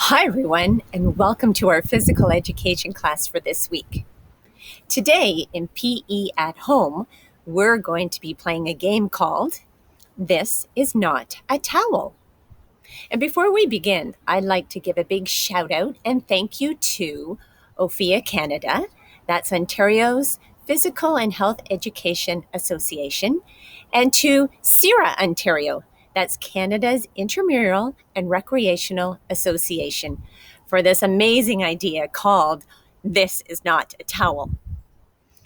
Hi, everyone, and welcome to our physical education class for this week. Today in PE at Home, we're going to be playing a game called This Is Not a Towel. And before we begin, I'd like to give a big shout out and thank you to OPHEA Canada, that's Ontario's Physical and Health Education Association, and to CIRA Ontario, that's Canada's Intramural and Recreational Association, for this amazing idea called This Is Not a Towel.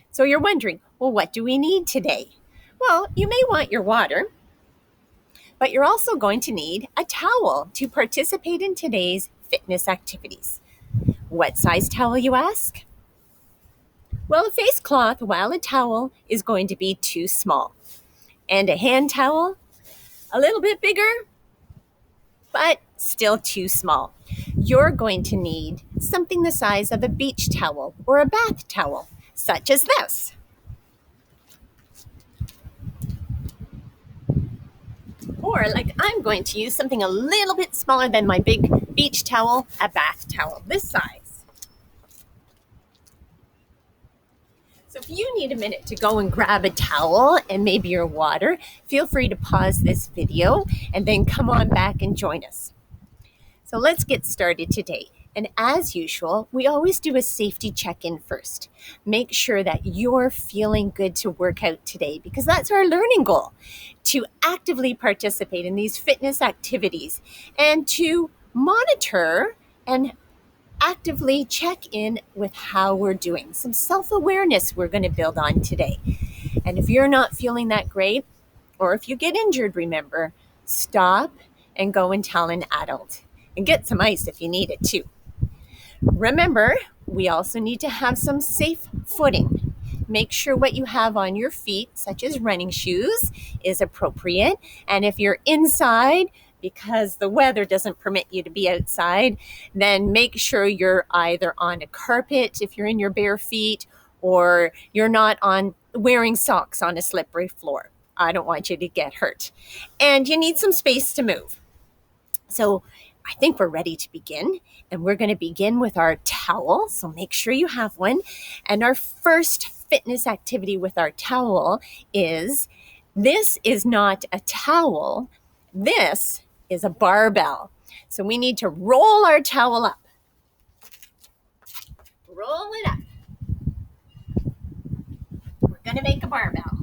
So you're wondering, well, what do we need today? Well, you may want your water, but you're also going to need a towel to participate in today's fitness activities. What size towel, you ask? Well, a face cloth, while a towel, is going to be too small. And a hand towel, a little bit bigger, but still too small. You're going to need something the size of a beach towel or a bath towel, such as this. Or like I'm going to use something a little bit smaller than my big beach towel, a bath towel, this size. So if you need a minute to go and grab a towel and maybe your water, feel free to pause this video and then come on back and join us. So let's get started today. And as usual, we always do a safety check-in first. Make sure that you're feeling good to work out today because that's our learning goal, to actively participate in these fitness activities and to monitor and actively check in with how we're doing. Some self-awareness we're going to build on today. And if you're not feeling that great, or if you get injured, remember, stop and go and tell an adult. And get some ice if you need it too. Remember, we also need to have some safe footing. Make sure what you have on your feet, such as running shoes, is appropriate. And if you're inside, because the weather doesn't permit you to be outside, then make sure you're either on a carpet if you're in your bare feet, or you're not wearing socks on a slippery floor. I don't want you to get hurt. And you need some space to move. So I think we're ready to begin, and we're going to begin with our towel. So make sure you have one. And our first fitness activity with our towel is, this is not a towel. This is a barbell. So we need to roll our towel up. Roll it up. We're going to make a barbell.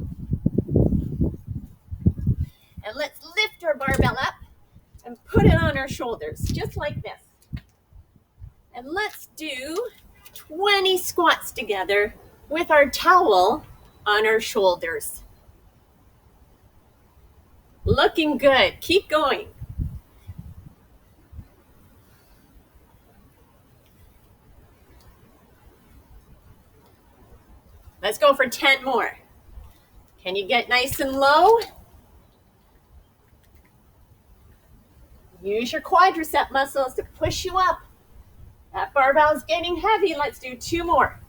And let's lift our barbell up and put it on our shoulders, just like this. And let's do 20 squats together with our towel on our shoulders. Looking good. Keep going. Let's go for 10 more. Can you get nice and low? Use your quadricep muscles to push you up. That barbell is getting heavy. Let's do 2 more.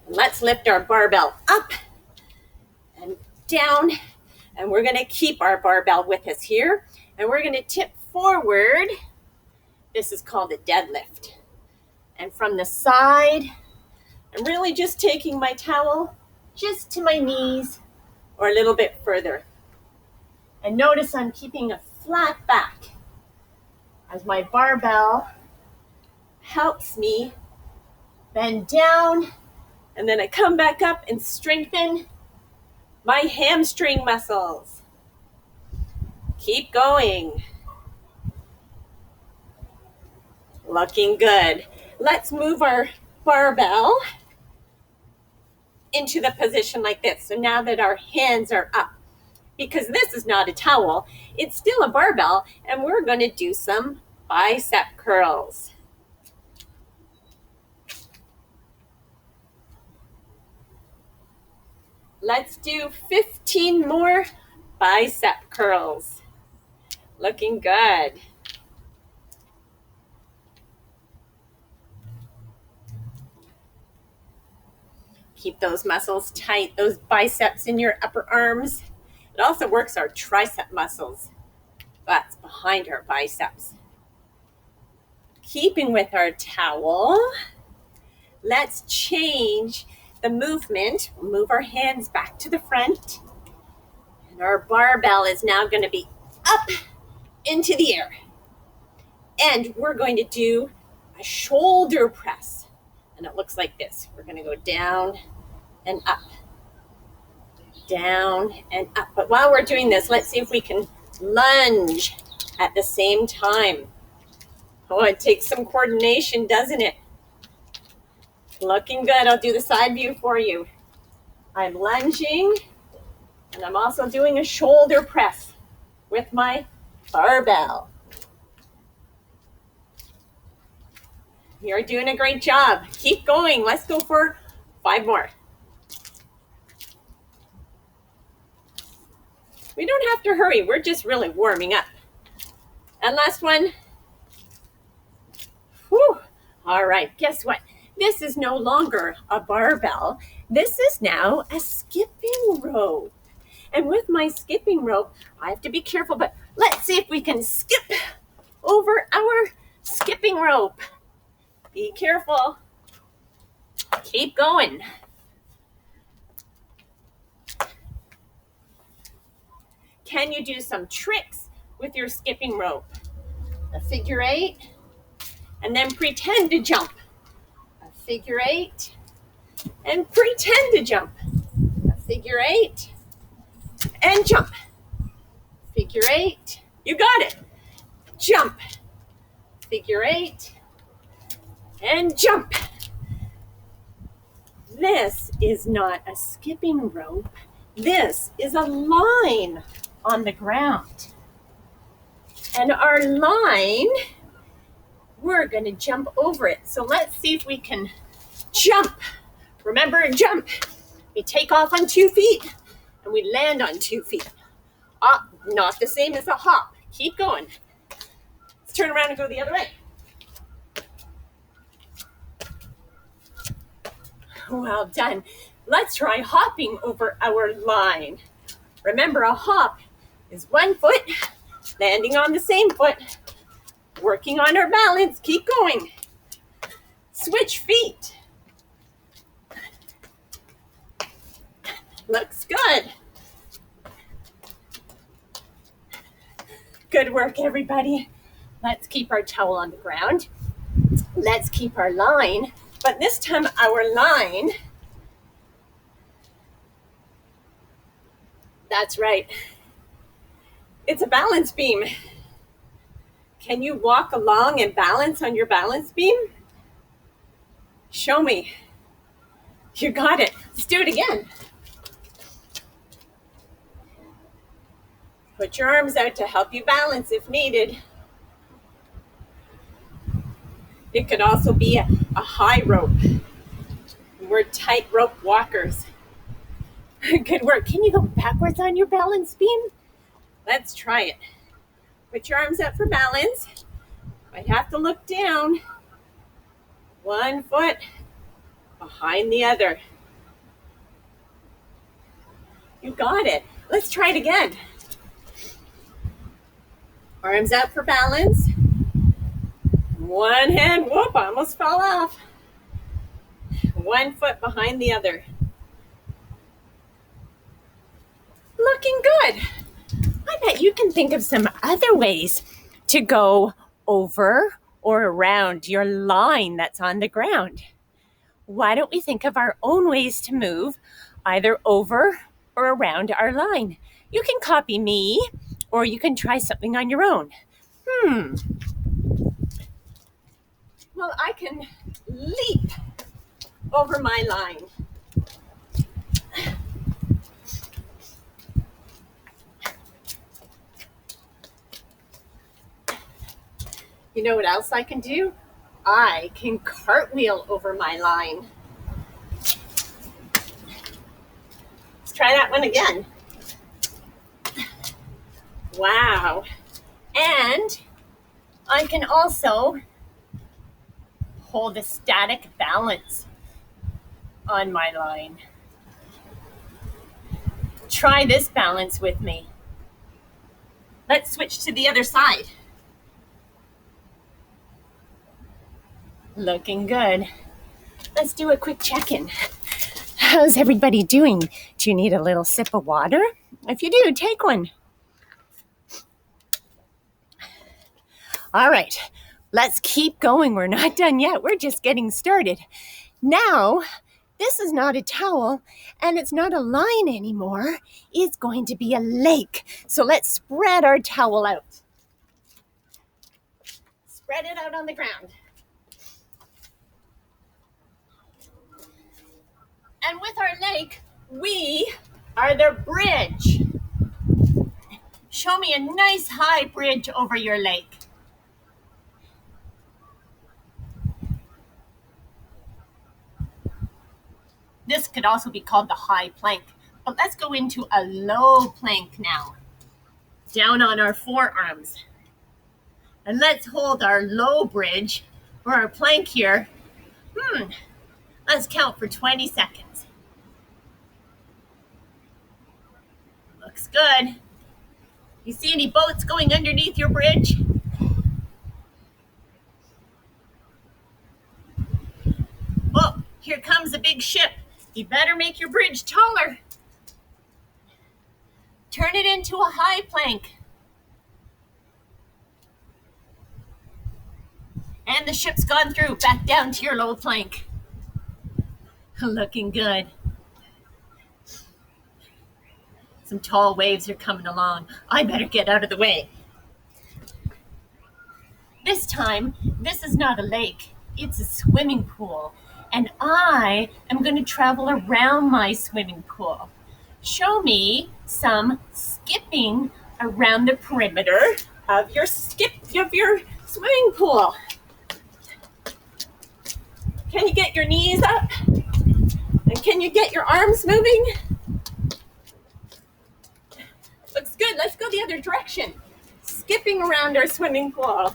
And let's lift our barbell up and down. And we're going to keep our barbell with us here. And we're going to tip forward. This is called a deadlift. And from the side, I'm really just taking my towel just to my knees or a little bit further. And notice I'm keeping a flat back as my barbell helps me bend down, and then I come back up and strengthen my hamstring muscles. Keep going. Looking good. Let's move our barbell into the position like this. So now that our hands are up, because this is not a towel, it's still a barbell, and we're going to do some bicep curls. Let's do 15 more bicep curls. Looking good. Keep those muscles tight, those biceps in your upper arms. It also works our tricep muscles. butts behind our biceps. Keeping with our towel, let's change the movement. We'll move our hands back to the front. And our barbell is now going to be up into the air. And we're going to do a shoulder press. And it looks like this. We're going to go down and up. Down and up. But while we're doing this, let's see if we can lunge at the same time. Oh, it takes some coordination, doesn't it? Looking good. I'll do the side view for you. I'm lunging, and I'm also doing a shoulder press with my barbell. You're doing a great job. Keep going. Let's go for 5 more. We don't have to hurry. We're just really warming up. And last one. Whew. All right, guess what? This is no longer a barbell. This is now a skipping rope. And with my skipping rope, I have to be careful, but let's see if we can skip over our skipping rope. Be careful. Keep going. Can you do some tricks with your skipping rope? A figure 8, and then pretend to jump. A figure 8, and pretend to jump. A figure 8, and jump. Figure 8, you got it. Jump. Figure 8, and jump. This is not a skipping rope. This is a line on the ground. And our line, we're going to jump over it. So let's see if we can jump. Remember, jump. We take off on 2 feet and we land on 2 feet. Not the same as a hop. Keep going. Let's turn around and go the other way. Well done. Let's try hopping over our line. Remember, a hop is 1 foot, landing on the same foot, working on our balance. Keep going. Switch feet. Looks good. Good work, everybody. Let's keep our towel on the ground. Let's keep our line. But this time our line, that's right, it's a balance beam. Can you walk along and balance on your balance beam? Show me. You got it. Let's do it again. Put your arms out to help you balance if needed. It could also be a high rope. We're tightrope walkers. Good work. Can you go backwards on your balance beam? Let's try it. Put your arms out for balance. Might have to look down. 1 foot behind the other. You got it. Let's try it again. Arms out for balance. 1 hand, whoop, almost fell off. 1 foot behind the other. Looking good. I bet you can think of some other ways to go over or around your line that's on the ground. Why don't we think of our own ways to move either over or around our line? You can copy me, or you can try something on your own. Well, I can leap over my line. You know what else I can do? I can cartwheel over my line. Let's try that one again. Wow. And I can also hold a static balance on my line. Try this balance with me. Let's switch to the other side. Looking good. Let's do a quick check-in. How's everybody doing? Do you need a little sip of water? If you do, take one. All right, let's keep going. We're not done yet. We're just getting started. Now, this is not a towel and it's not a line anymore. It's going to be a lake. So let's spread our towel out. Spread it out on the ground. And with our lake, we are the bridge. Show me a nice high bridge over your lake. This could also be called the high plank, but let's go into a low plank now. Down on our forearms. And let's hold our low bridge or our plank here. Let's count for 20 seconds. Looks good. You see any boats going underneath your bridge? Oh, here comes a big ship. You better make your bridge taller. Turn it into a high plank. And the ship's gone through, back down to your low plank. Looking good. Some tall waves are coming along. I better get out of the way. This time, this is not a lake. It's a swimming pool. And I am going to travel around my swimming pool. Show me some skipping around the perimeter of your swimming pool. Can you get your knees up? And can you get your arms moving? Looks good. Let's go the other direction. Skipping around our swimming pool.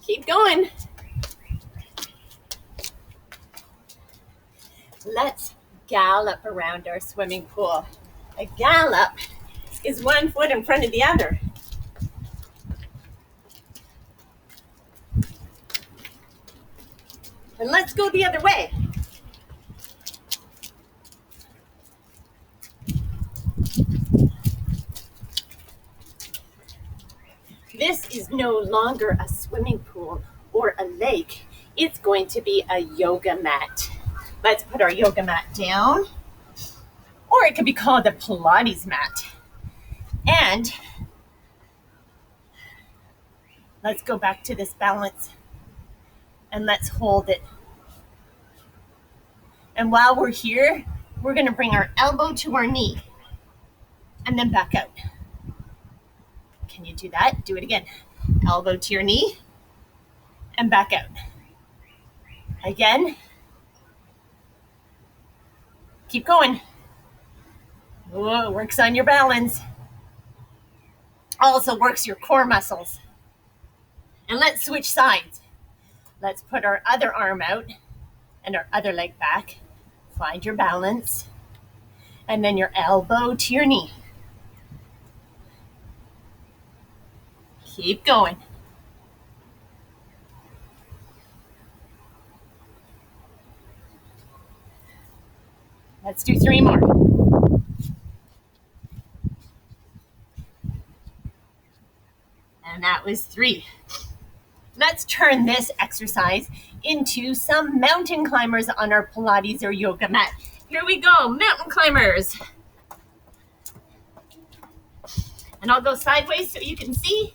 Keep going. Let's gallop around our swimming pool. A gallop is 1 foot in front of the other. And let's go the other way. This is no longer a swimming pool or a lake. It's going to be a yoga mat. Let's put our yoga mat down. Or it could be called a Pilates mat. And let's go back to this balance. And let's hold it. And while we're here, we're going to bring our elbow to our knee. And then back out. Can you do that? Do it again. Elbow to your knee. And back out. Again. Keep going. Whoa, works on your balance. Also works your core muscles. And let's switch sides. Let's put our other arm out and our other leg back. Find your balance. And then your elbow to your knee. Keep going. Let's do 3 more. And that was 3. Let's turn this exercise into some mountain climbers on our Pilates or yoga mat. Here we go, mountain climbers. And I'll go sideways so you can see.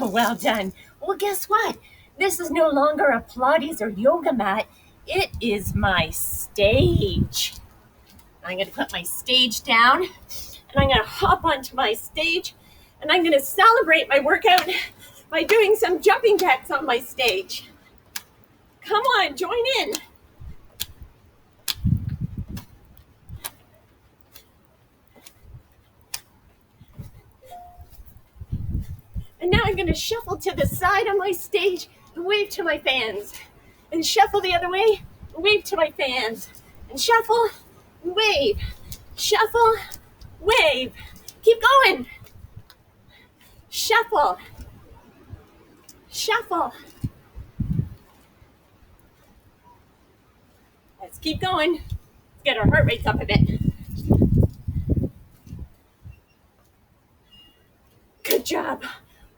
Well done. Well, guess what? This is no longer a Pilates or yoga mat. It is my stage. I'm going to put my stage down, and I'm going to hop onto my stage, and I'm going to celebrate my workout by doing some jumping jacks on my stage. Come on, join in. And now I'm going to shuffle to the side on my stage and wave to my fans. And shuffle the other way, and wave to my fans. And shuffle, wave, shuffle, wave. Keep going. Shuffle, shuffle. Let's keep going. Let's get our heart rates up a bit. Good job.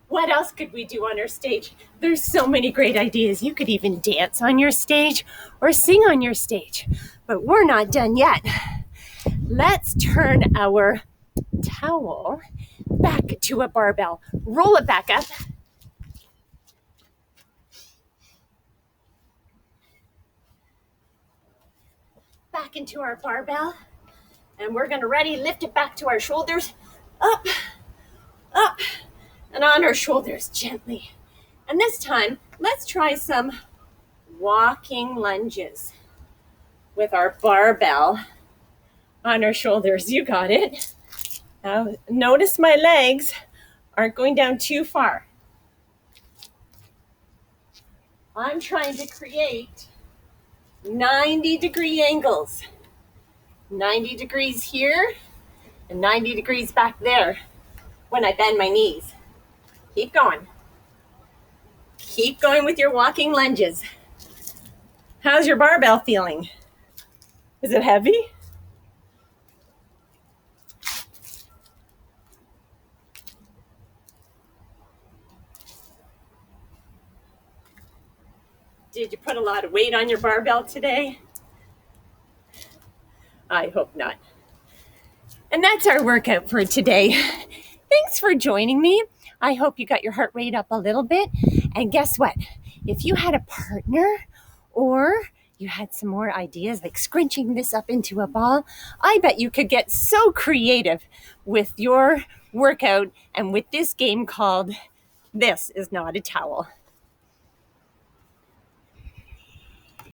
What else could we do on our stage? There's so many great ideas. You could even dance on your stage or sing on your stage. But we're not done yet. Let's turn our towel back to a barbell. Roll it back up. Back into our barbell. And we're going to lift it back to our shoulders. Up, up, and on our shoulders gently. And this time, let's try some walking lunges with our barbell on our shoulders. You got it. Now, notice my legs aren't going down too far. I'm trying to create 90-degree angles. 90 degrees here and 90 degrees back there when I bend my knees. Keep going. Keep going with your walking lunges. How's your barbell feeling? Is it heavy? Did you put a lot of weight on your barbell today? I hope not. And that's our workout for today. Thanks for joining me. I hope you got your heart rate up a little bit. And guess what? If you had a partner or you had some more ideas like scrunching this up into a ball, I bet you could get so creative with your workout and with this game called This Is Not a Towel.